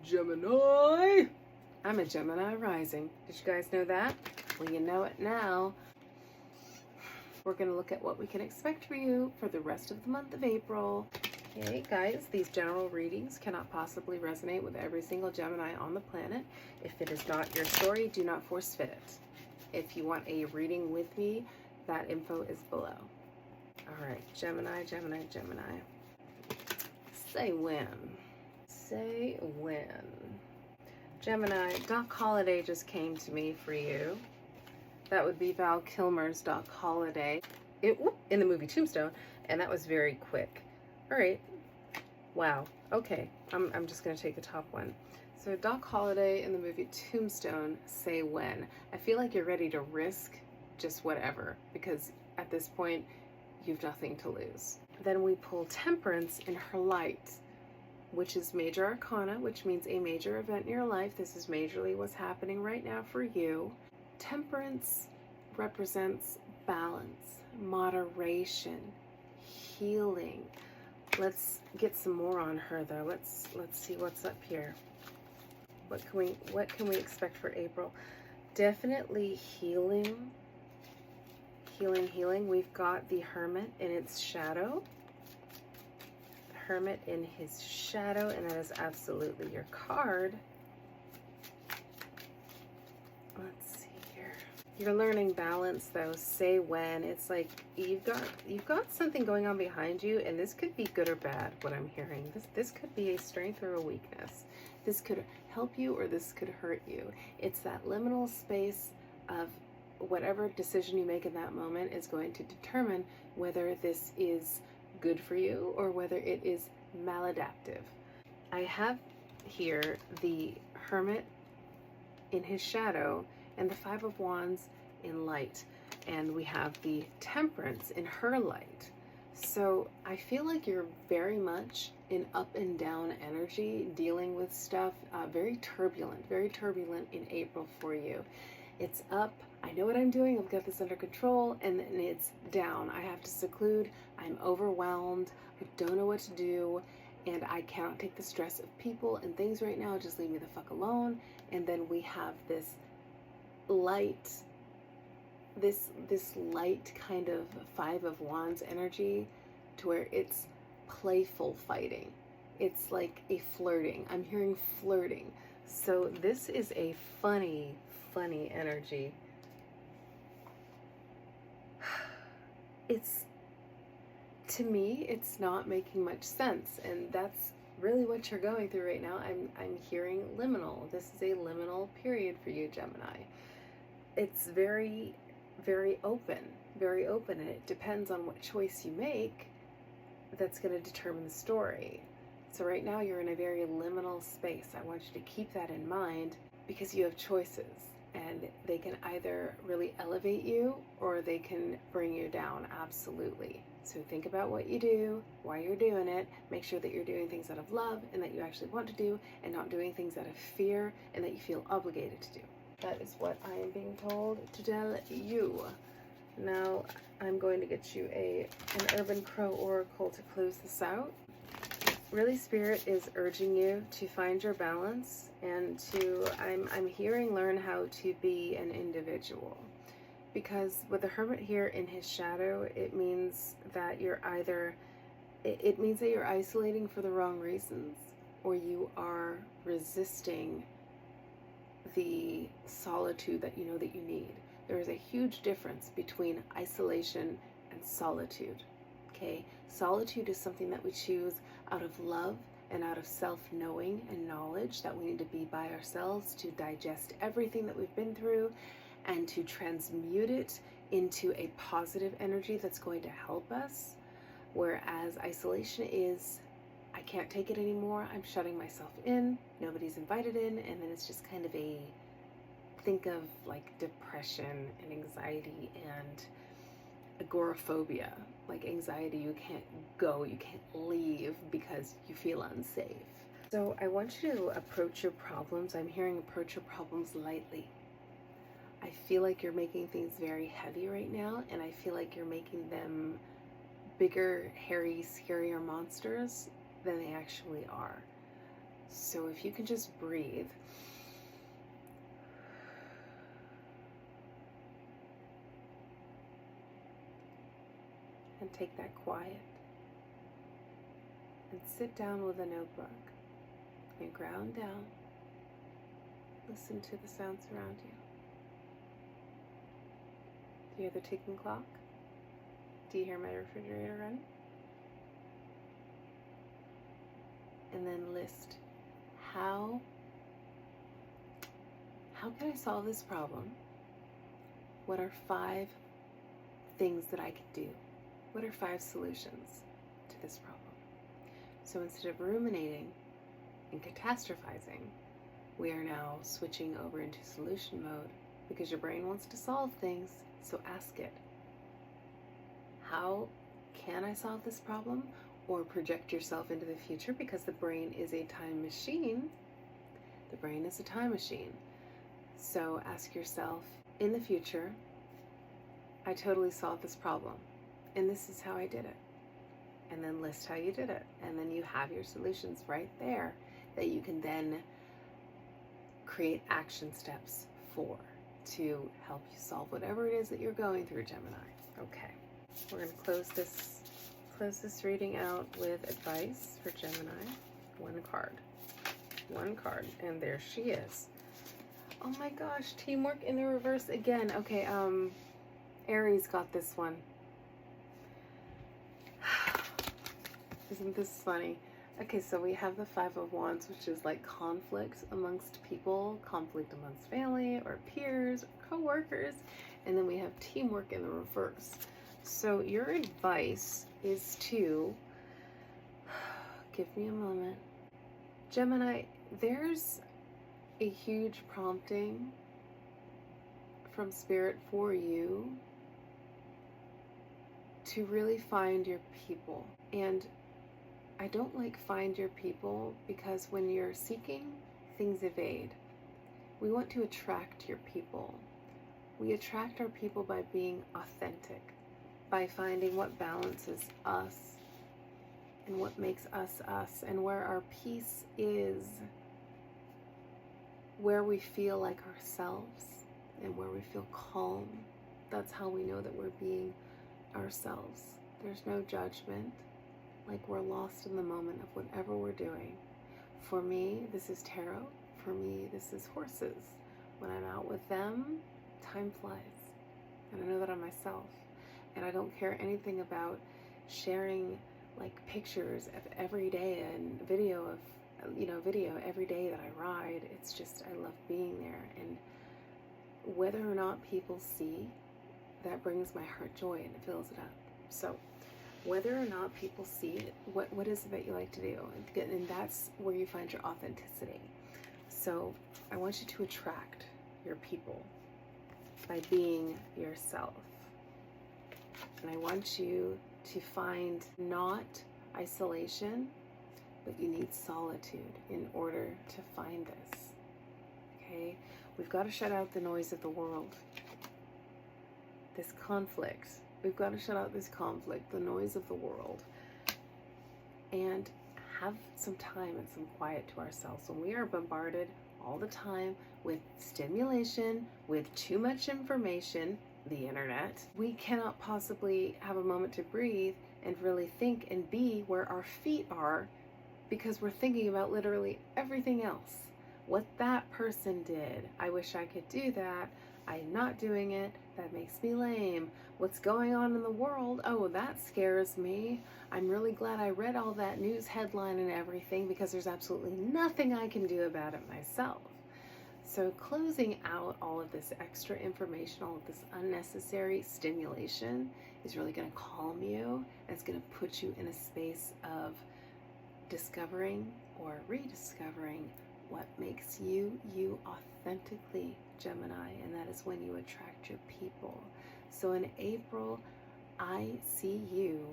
Gemini. I'm a Gemini rising. Did you guys know that? Well, you know it now. We're going to look at what we can expect for you for the rest of the month of April. Okay, guys, these general readings cannot possibly resonate with every single Gemini on the planet. If it is not your story, do not force fit it. If you want a reading with me, that info is below. All right, Gemini, Gemini, Gemini. Say when. Say when. Gemini, Doc Holliday just came to me for you. That would be Val Kilmer's Doc Holliday in the movie Tombstone, and that was very quick. All right. Wow. Okay. I'm just going to take the top one. So Doc Holliday in the movie Tombstone, say when. I feel like you're ready to risk just whatever, because at this point, you've nothing to lose. Then we pull Temperance in her light, which is major arcana, which means a major event in your life. This is majorly what's happening right now for you. Temperance represents balance, moderation, healing. Let's get some more on her though. Let's see what's up here. What can we expect for April? Definitely healing. Healing. We've got the Hermit in its shadow. The Hermit in his shadow, and that is absolutely your card. Let's see here. You're learning balance though. Say when. It's like you've got something going on behind you, and this could be good or bad, what I'm hearing. This could be a strength or a weakness. This could help you or this could hurt you. It's that liminal space of whatever decision you make in that moment is going to determine whether this is good for you or whether it is maladaptive. I have here the Hermit in his shadow and the Five of Wands in light, and we have the Temperance in her light. So I feel like you're very much in up and down energy, dealing with stuff, very turbulent in April for you. It's up, I know what I'm doing, I've got this under control, and then it's down. I have to seclude, I'm overwhelmed, I don't know what to do, and I cannot take the stress of people and things right now, just leave me the fuck alone. And then we have this light, this light kind of Five of Wands energy, to where it's playful fighting. It's like a flirting. I'm hearing flirting. So this is a funny energy. To me, it's not making much sense, and that's really what you're going through right now. I'm hearing liminal. This is a liminal period for you, Gemini. It's very open, and it depends on what choice you make that's going to determine the story. So right now you're in a very liminal space. I want you to keep that in mind, because you have choices, and they can either really elevate you or they can bring you down, absolutely. So think about what you do, why you're doing it, make sure that you're doing things out of love and that you actually want to do, and not doing things out of fear and that you feel obligated to do. That is what I am being told to tell you. Now I'm going to get you an Urban Crow Oracle to close this out. Really, Spirit is urging you to find your balance and to, I'm hearing, learn how to be an individual. Because with the Hermit here in his shadow, it means that you're either, it means that you're isolating for the wrong reasons, or you are resisting the solitude that you know that you need. There is a huge difference between isolation and solitude. Okay? Solitude is something that we choose out of love and out of self-knowing and knowledge that we need to be by ourselves to digest everything that we've been through and to transmute it into a positive energy that's going to help us. Whereas isolation is, I can't take it anymore, I'm shutting myself in, nobody's invited in, and then it's just kind of a, think of like depression and anxiety and agoraphobia, like anxiety, you can't go, you can't leave because you feel unsafe. So I want you to approach your problems. I'm hearing approach your problems lightly. I feel like you're making things very heavy right now, and I feel like you're making them bigger, hairy, scarier monsters than they actually are. So if you can just breathe. And take that quiet. And sit down with a notebook. And ground down. Listen to the sounds around you. Do you hear the ticking clock? Do you hear my refrigerator running? And then list, how can I solve this problem? What are 5 things that I can do? What are 5 solutions to this problem? So instead of ruminating and catastrophizing, we are now switching over into solution mode because your brain wants to solve things, so ask it, how can I solve this problem? Or project yourself into the future, because the brain is a time machine. The brain is a time machine. So ask yourself, in the future, I totally solved this problem, and this is how I did it. And then list how you did it. And then you have your solutions right there that you can then create action steps for to help you solve whatever it is that you're going through, Gemini. Okay, we're going to close this reading out with advice for Gemini. One card, and there she is. Oh my gosh, teamwork in the reverse again. Okay, Aries got this one. Isn't this funny? Okay, so we have the 5 of Wands, which is like conflict amongst people, conflict amongst family or peers or co-workers, and then we have teamwork in the reverse. So your advice is to, give me a moment. Gemini, there's a huge prompting from Spirit for you to really find your people. And I don't like find your people because when you're seeking, things evade. We want to attract your people. We attract our people by being authentic, by finding what balances us and what makes us us, and where our peace is, where we feel like ourselves and where we feel calm. That's how we know that we're being ourselves. There's no judgment, like we're lost in the moment of whatever we're doing. For me, this is tarot. For me, this is horses. When I'm out with them, time flies. And I know that I'm myself. And I don't care anything about sharing like pictures of every day and video every day that I ride. It's just, I love being there. And whether or not people see, that brings my heart joy and it fills it up. So whether or not people see it, what is it that you like to do? And that's where you find your authenticity. So I want you to attract your people by being yourself. And I want you to find not isolation, but you need solitude in order to find this. Okay? We've got to shut out the noise of the world. This conflict. We've got to shut out this conflict, the noise of the world, and have some time and some quiet to ourselves. When we are bombarded all the time with stimulation, with too much information, the internet, we cannot possibly have a moment to breathe and really think and be where our feet are, because we're thinking about literally everything else. What that person did, I wish I could do that. I'm not doing it. That makes me lame. What's going on in the world? Oh, that scares me. I'm really glad I read all that news headline and everything, because there's absolutely nothing I can do about it myself. So closing out all of this extra information, all of this unnecessary stimulation is really going to calm you. And it's going to put you in a space of discovering or rediscovering what makes you authentically, Gemini, and that is when you attract your people. So in April, I see you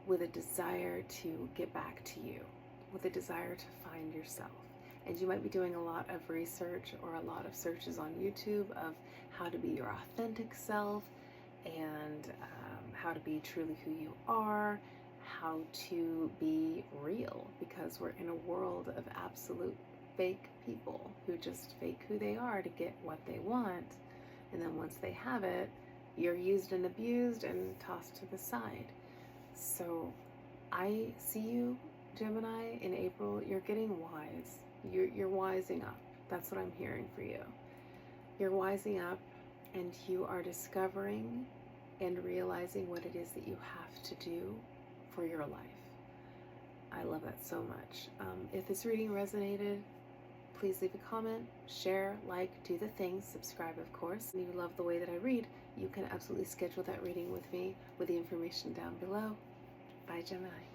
with a desire to get back to you, with a desire to find yourself. And you might be doing a lot of research or a lot of searches on YouTube of how to be your authentic self and how to be truly who you are, how to be real, because we're in a world of absolute fake people who just fake who they are to get what they want. And then once they have it, you're used and abused and tossed to the side. So I see you, Gemini, in April. You're getting wise. You're wising up. That's what I'm hearing for you. You're wising up, and you are discovering and realizing what it is that you have to do for your life. I love that so much. If this reading resonated, please leave a comment, share, like, do the things, subscribe, of course. And you love the way that I read, you can absolutely schedule that reading with me with the information down below. Bye, Gemini.